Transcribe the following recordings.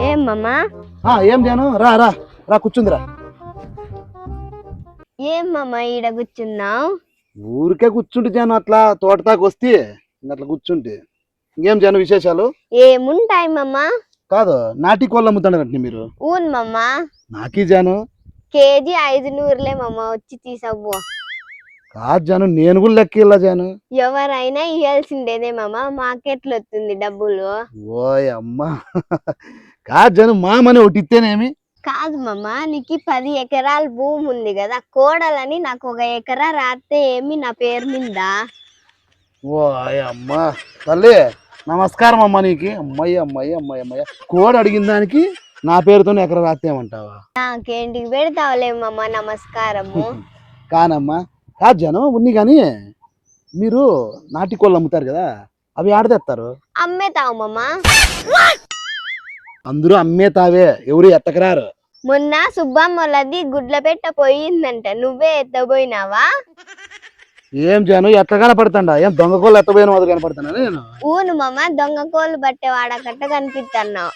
ఏం మామా? ఏం జాను రా రా రా కూర్చుందిరా. ఏం మామా ఈడ కూర్చున్నావు? ఊరికే కూర్చుంటే జాను అట్లా తోటతాకు వస్తే అట్లా కూర్చుంటే. ఇంకేం జాను విశేషాలు? ఏముంటాయి మామా? కాదు నాటి కోళ్ళు అమ్ముతాడంటే మీరు? ఊన్ మామా. నాకి జాను కేజీ 500 మామా, వచ్చి తీసవ్వు. కాదు జాను, నేను కూడా లెక్క జాను. ఎవరైనా ఇవ్వాల్సిందేదే మామా, మార్కెట్లో వస్తుంది డబ్బులు. ఓయ్ అమ్మా కాదు జాను, మామని ఒకటి ఇస్తేనేమి? కాదు మామా, నీకు 10 ఎకరాల భూమి ఉంది కదా, కోడలని నాకు 1 ఎకరా రాస్తే ఏమి నా పేరు మీద? ఓయ్ అమ్మా తల్లి నమస్కారం అమ్మ నీకు. అమ్మాయి అమ్మాయి అమ్మాయి అమ్మాయి కోడి అడిగిన దానికి నా పేరుతో ఎకర రాస్తేమంటావా? నాకేంటికి పెడతావులే మామా నమస్కారము. కానమ్మా కాదు జాను, ఉన్ని కానీ మీరు నాటి కోళ్ళు అమ్ముతారు కదా, అవి ఆడదెత్తారు? అమ్మేతావు మామా. అందరూ అమ్మేతావే, ఎవరు ఎత్తకరారు. మొన్న సుబ్బమ్మలది గుడ్ల పెట్ట పోయిందంట, నువ్వే ఎత్తపోయినావా? ఏం జాను ఎట్లా కనపడతాడా? ఏం దొంగ కోళ్ళు ఎత్తపోయిన వాడు కనపడతానా నేను? ఊను మామ, దొంగ కోళ్ళు బట్టే వాడకట్ట కనిపిస్తున్నావు.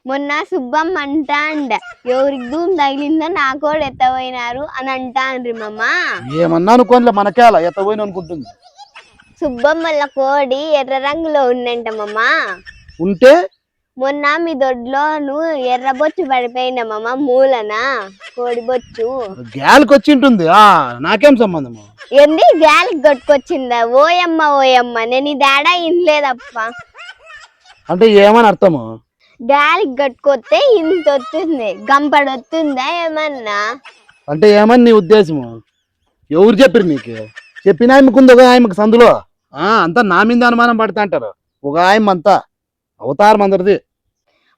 మొన్న సుబ్బమ్మ అంటాండ, ఎవరికి ధూమ్ తగిలిందో నా కోడి ఎత్తపోయినారు అని అంటాండ్రి మామ. ఏమన్నా అనుకోనిలే, మనకేలా ఎత్తపోయిన అనుకుంటుంది. సుబ్బమ్మల కోడి ఎర్ర రంగులో ఉందంట మామ. ఉంటే మొన్న మీ దొడ్లోను ఎర్ర బొచ్చు పడిపోయిన మామ, మూలన కోడి బొచ్చు. గ్యాల్కి వచ్చి ఉంటుంది, నాకేం సంబంధము? ఏంది గాలికి కొట్టుకొచ్చిందా? ఓయమ్మ ఓయమ్మ, నేను ఈ తేడా ఇనలేదప్ప. అంటే ఏమని అర్థము? గాలికి కట్టుకొస్తే ఇంత వస్తుంది, గంపడు వస్తుందా ఏమన్నా? అంటే ఏమని నీ ఉద్దేశము? ఎవరు చెప్పారు నీకు? చెప్పిన ఆయనకుంది ఒక ఆయనకు సందులో, అంతా నా మీద అనుమానం పడతా అంటారు. ఒక ఆయన అంతా అవతారం అందరిది.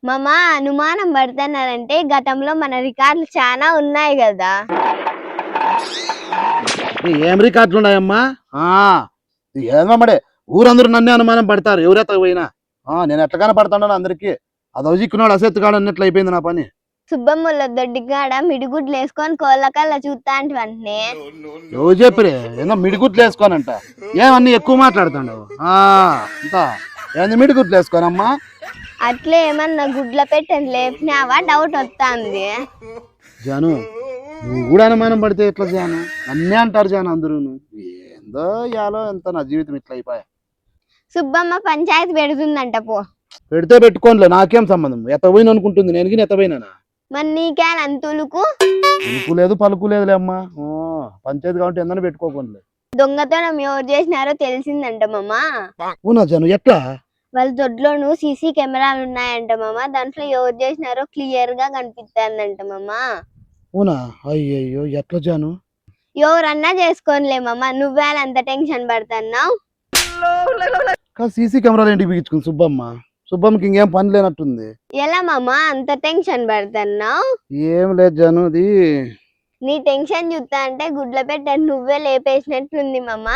మామ అనుమానం పడుతున్నారంటే గతంలో మన రికార్డులు చాలా ఉన్నాయి కదా. ఏం రికార్డులు ఉన్నాయమ్మా? ఏమమ్మడే ఊరందరూ నన్నే అనుమానం పడతారు, ఎవరెత్త పోయినా. నేను ఎట్లా పడతాను అందరికి. అది అవజిక్కున్నాడు అసెత్తుకాడు అన్నట్లు అయిపోయింది నా పని. సుబ్బమ్మల దొడ్డిగాడ మిడిగుడ్లు వేసుకొని కోళ్ళకల్లా చూస్తా అంటే వెంటనే ఎవరు చెప్పరే ఏదో మిడిగుడ్లు వేసుకోనంట? ఏమన్నీ ఎక్కువ మాట్లాడుతాడు అంతా. ఏంది మిడిగుడ్లు వేసుకోనమ్మా? అట్లే ఏమన్నా గుడ్ల పెట్టని లేపినావా? డౌట్ వస్తుంది. జాను నువ్వు కూడా అనుమానం పడితే ఎట్లా జాను? అన్నీ అంటారు జాను అందరూ. ఏందో యాలో ఎంత నా జీవితం ఇట్లా అయిపోయా. సుబ్బమ్మ పంచాయతీ పెడుతుందంట, పో. పెడితే పెట్టుకోనిలే, నాకేం సంబంధం? ఎత్తపోయిన అనుకుంటుంది, నేను ఎత్తపోయినా? మరి నీకేం అంతులుకు? ఉలుకు లేదు పలుకు లేదులే అమ్మా. పంచాయతీ కాబట్టి ఎందరూ పెట్టుకోకుండా. దొంగతనం ఎవరు చేసినారో తెలిసిందంట మామ. అవునా జాను, ఎట్లా? వాళ్ళ దొడ్లోను సీసీ కెమెరాలు ఉన్నాయంట మామ, దాంట్లో ఎవరు చేసినారో క్లియర్ గా కనిపిస్తుందంట మామ. అవునా? అయ్యయ్యో ఎట్లా జాను? ఎవరన్నా చేసుకోనిలే మామ, నువ్వేళ అంత టెన్షన్ పడుతున్నావు? సీసీ కెమెరాలు ఏంటి బిగించుకుంది సుబ్బమ్మ? సుబ్బమ్మకి ఇంకేం పని లేనట్టుంది. ఎలా మామ అంత టెన్షన్ పడుతున్నావు? ఏం లేదు జాను, అది నీ టెన్షన్ చూస్తా అంటే గుడ్ల పెట్ట నువ్వే లేపేసినట్లుంది మామ.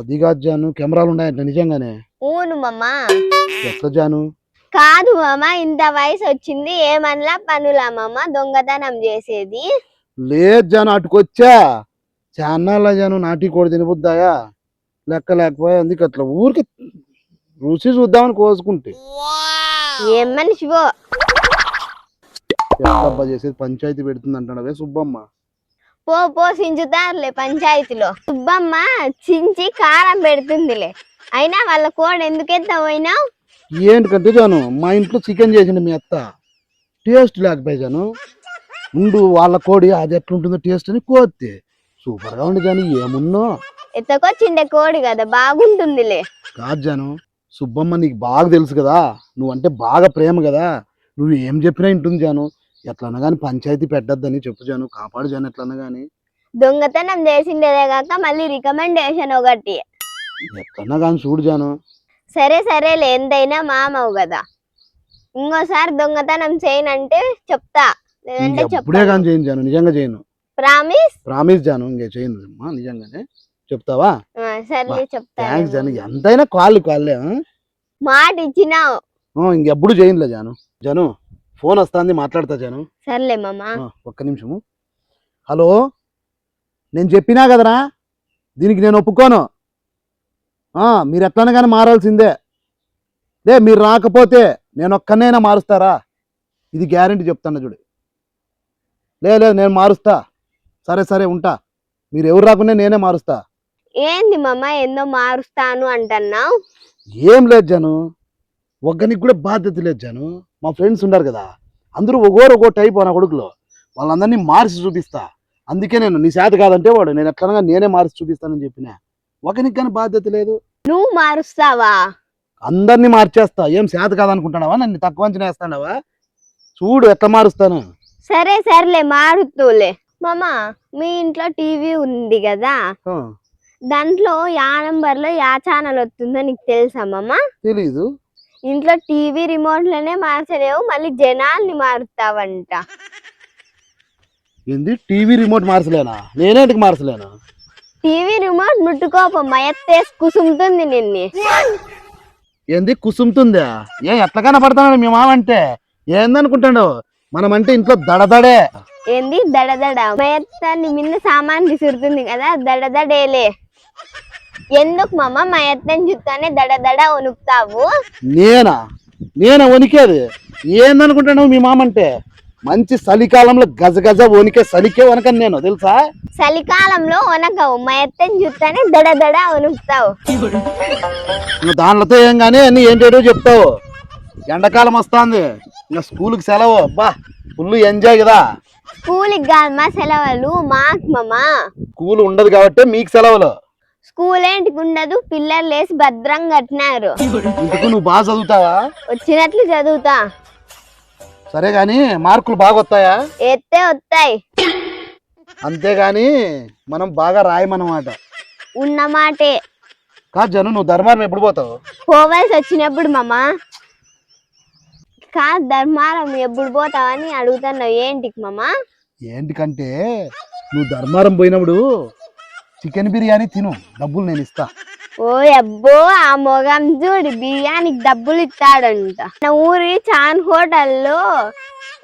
అది కాదు జాను, కెమెరాలు ఉన్నాయంట నిజంగానే? ఊను మామ. ఎట్లా జాను? కాదు మామ, ఇంత వయసు వచ్చింది ఏమనలా పనులా మామ దొంగతనం చేసేది? లేదు జాను, అటుకొచ్చా చాన్నాళ్ళ జాను, నాటి కోడి తినబుద్దాయా లెక్క లేకపోయా, అందుకు అట్లా ఊరికి రుచి చూద్దామని కోసుకుంటే. ఏం మనిషివో. ఎట్లబ్బా చేసేది? పంచాయతీ పెడుతుంది అంటాడవే సుబ్బమ్మ. పో పో సించుతారులే పంచాయతీలో. సుబ్బమ్మ చించి కారం పెడుతుందిలే, అయినా వాళ్ళ కోడి ఎందుకు ఎత్తపోయినావు? ఏంటికంటే జాను, మా ఇంట్లో చికెన్ చేసిండు మీ అత్త, టేస్ట్ లేకపోయా జాను. ముందు వాళ్ళ కోడి అది ఎట్లుంటుందో టేస్ట్ అని కోస్తే సూపర్గా ఉండి జాను. ఏమున్నో ఎత్తకొచ్చిండే కోడి కదా, బాగుంటుందిలే. కాదు జాను, సుబ్బమ్మ నీకు బాగా తెలుసు కదా, నువ్వంటే బాగా ప్రేమ కదా, నువ్వు ఏం చెప్పినా ఇంటుంది జాను. ఎట్లన్నా కానీ పంచాయతీ పెట్టద్దని చెప్పు జాను, కాపాడు జాను ఎట్లన్నా కానీ. దొంగతనం చేసిండేదే కాక మళ్ళీ రికమెండేషన్ ఒకటి. ఎట్లన్నా కానీ చూడు జాను. సరే సరేలే, ఎంతైనా మామవు కదా, ఇంకోసారి దొంగతనం చేయనంటే చెప్తా, లేదంటే ఇప్పుడే కానీ చేయను జాను, నిజంగా చేయను. ప్రామిస్? ప్రామిస్ జాను, ఇంకే చేయను అమ్మా, నిజంగానే. చెప్తావా? సరే చెప్తా. థ్యాంక్స్ జాను, ఎంతైనా కాళ్ళే. మాట ఇచ్చినావు. ఇంకెప్పుడు చేయనులే జాను. జాను ఫోన్ వస్తుంది, మాట్లాడతా జాను. సర్లే మామ. ఒక్క నిమిషము. హలో, నేను చెప్పినా కదరా, దీనికి నేను ఒప్పుకోను. మీరు ఎట్లన్నా కానీ మారాల్సిందే. మీరు రాకపోతే నేను ఒక్కనైనా మారుస్తారా? ఇది గ్యారెంటీ చెప్తాను చూడు. లేదు నేను మారుస్తా. సరే సరే ఉంటా. మీరు ఎవరు రాకుండా నేనే మారుస్తా. ఏంది మామ ఏందో మారుస్తాను అంటున్నావు? ఏం లేదు జాను, ఒక్కనికి కూడా బాధ్యత లేదు జాను. మా ఫ్రెండ్స్ ఉన్నారు కదా, అందరూ ఒక్కో టైప్ నా కొడుకులో, వాళ్ళందరినీ మార్చి చూపిస్తా. అందుకే నేను నీ చేత కాదంటే వాడు నేను ఎట్లనగా నేనే మార్చి చూపిస్తానని చెప్పిన. ఒకనికి కానీ బాధ్యత లేదు. నువ్వు మారుస్తావా? అందరినీ మార్చేస్తా. ఏం చేత కాదనుకుంటున్నావా? నన్ను తక్కువ అంచనా వేస్తాడావా? చూడు ఎట్లా మారుస్తాను. సరే సర్లే మారుతూలే. మామ మీ ఇంట్లో టీవీ ఉంది కదా, దాంట్లో యా నంబర్ లో యా ఛానల్ వస్తుందో నీకు తెలుసా మామ? తెలీదు. ఇంట్లో టీవీ రిమోట్ లోనే మార్చలేవు, మళ్ళీ జనాల్ని మారుతావంట. ఏంది టీవీ రిమోట్ మార్చలేనా? నేనేంటికి మార్చలేను? టీవీ రిమోట్ ముట్టుకోపో, మయత్తేసి కుసుముతుంది నిన్ని. ఏంది కుసుముతుందా? ఎట్లా కనపడతాడు మీ మామ అంటే? ఏందనుకుంటాడు? మనం అంటే ఇంట్లో దడదడే. ఏంది దడదడ? మయత్తాన్ని మిన్న సామాన్ విసురుతుంది కదా, దడదడేలే. ఎందుకు మామ మయత్తని చూస్తానే దడదడ వణుకుతావు? నేనా వణికేది? ఏందనుకుంటాడు మీ మామ అంటే? మంచి చలికాలంలో గజ వణికే చలికే వనకని నేను, తెలుసా? చలికాలంలో వనకవు, మయత్తని చూస్తానే దడదడ వణుకుతావు. నువ్వు దాంట్లో ఏం కానీ అన్ని ఏంటేటో చెప్తావు. ఎండాకాలం వస్తుంది, ఇంకా స్కూల్కి సెలవు. అబ్బా ఫుల్ ఎంజాయ్ కదా. స్కూల్కి కాదు మా సెలవులు, మాకు మామ. స్కూల్ ఉండదు కాబట్టి మీకు సెలవులు. స్కూల్ ఏంటికి ఉండదు, పిల్లలు లేసి భద్రంగా కట్టినారు. ఇందుకు నువ్వు బాగా చదువుతావా? వచ్చినట్లు చదువుతా. సరే గాని మార్కులు బాగా వస్తాయా? ఎత్తే వస్తాయి. అంతేగాని మనం బాగా రాయమన్నమాట. ఉన్నమాటే. కాదు జను, నువ్వు ధర్మారం ఎప్పుడు పోతావు? పోవాల్సి వచ్చినప్పుడు మామ. కాదు ధర్మారం ఎప్పుడు పోతావని అడుగుతున్నావు. ఏంటికి మామ? ఏంటికంటే నువ్వు ధర్మారం పోయినప్పుడు చికెన్ బిర్యానీ తిను, డబ్బులు నేను ఇస్తా. ఓ అబ్బో, ఆ మొగం చూడు, బిర్యానీకి డబ్బులు ఇస్తాడంట. నా ఊరి చాన్ హోటల్లో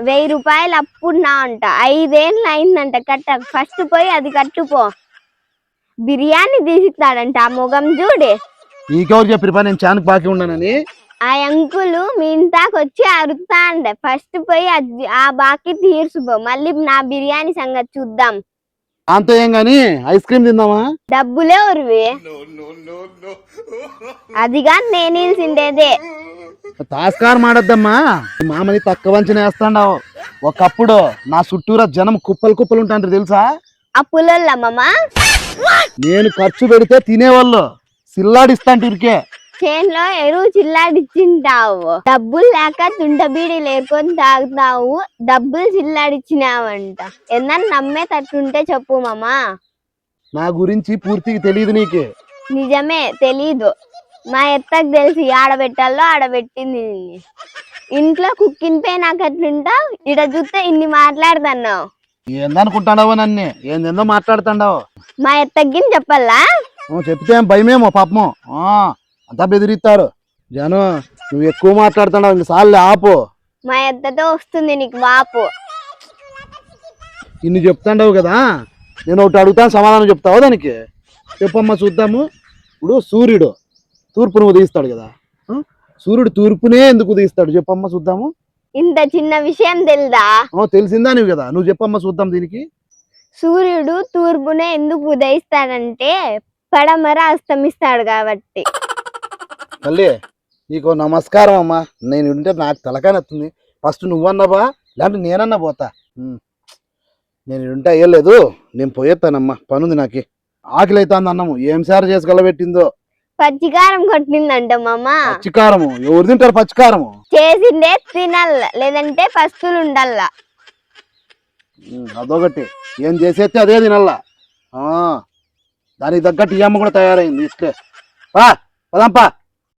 1000 రూపాయలు అప్పుడున్నా అంట. 5 ఏళ్ళు అయిందంట కట్ట. ఫస్ట్ పోయి అది కట్టుపో, బిర్యానీ తీసిస్తాడంట. ఆ మొగం చూడే. నీకెవరు చెప్పిరు నేను చాన్కి బాకీ ఉన్నానని? ఆ అంకులు మీ ఇంతాకి వచ్చి అరుస్తా అంట. ఫస్ట్ పోయి ఆ బాకీ తీర్చుపో, మళ్ళీ నా బిర్యానీ సంగతి చూద్దాం. అంత ఏం గాని ఐస్ క్రీమ్ తిందామా? డబ్బులే ఉరివి, అదిగా నేను ఇల్సిండేదే. తాస్కారం ఆడొద్దమ్మా. మామని తక్కువ వంచన వేస్తాండావు. ఒకప్పుడు నా చుట్టూరా జనం కుప్పలు ఉంటాంటారు తెలుసా? అప్పులమ్మా. నేను ఖర్చు పెడితే తినేవాళ్ళు సిల్లాడిస్తాంటిరికే. చేన్లో ఎరువు చిల్లాడిచ్చింటావు, డబ్బులు లేక తుంటబీడి లేకొని తాగుతావు, డబ్బులు చిల్లాడిచ్చినావంట. ఏదన్నా నమ్మేటట్టుంటే చెప్పు మామా. నా గురించి పూర్తిగా తెలియదు నీకు? నిజమే తెలీదు. మా ఎత్తకు తెలిసి ఆడబెట్టాలో ఆడబెట్టింది. ఇంట్లో కుక్కిన పే నాకు అట్లుంటావు, ఇడ చూస్తే ఇన్ని మాట్లాడుతున్నావు. ఏందనుకుంటాడావో నన్ను? ఏందేందో మాట్లాడుతాడావు. మా ఎత్తకి చెప్పాలా? చెప్తే భయమేమో పాపము. అంతా బెదిరిస్తారు జను. నువ్వు ఎక్కువ మాట్లాడుతున్నావు, ఇంక సార్లే ఆపు. మా ఎత్తతో వస్తుంది నీకు వాపు. ఇన్ని చెప్తాండావు కదా, నేను ఒకటి అడుగుతాను, సమాధానం చెప్తావు దానికి? చెప్పమ్మా చూద్దాము. ఇప్పుడు సూర్యుడు తూర్పును ఉదయిస్తాడు కదా, సూర్యుడు తూర్పునే ఎందుకు ఉదయిస్తాడు చెప్పమ్మా చూద్దాము. ఇంత చిన్న విషయం తెలుదా? తెలిసిందా నువ్వు కదా, నువ్వు చెప్పమ్మా చూద్దాం దీనికి. సూర్యుడు తూర్పునే ఎందుకు ఉదయిస్తాడంటే పడమర అస్తమిస్తాడు కాబట్టి. తల్లి నీకు నమస్కారం అమ్మా. నేను ఉంటే నాకు తలకాయ నత్తుంది. ఫస్ట్ నువ్వన్నావా లేదంటే నేనన్నా పోతా? నేను ఉంటే అయ్యలేదు, నేను పోయేస్తానమ్మా. పనుంది నాకు, ఆకలి అవుతుంది. అన్నము ఏం సార్ చేసి గలబెట్టిందో. పచ్చికారం కొట్టిందంట మామ. పచ్చికారము ఎవరు తింటారు? పచ్చికారము చేసిందే తినల్ల, లేదంటే పస్తులు ఉండల్ల. అదొకటి, ఏం చేసేస్తే అదే తినల్లా. దానికి తగ్గట్టు ఈ అమ్మ కూడా తయారైంది. ఇట్లే పదంపా.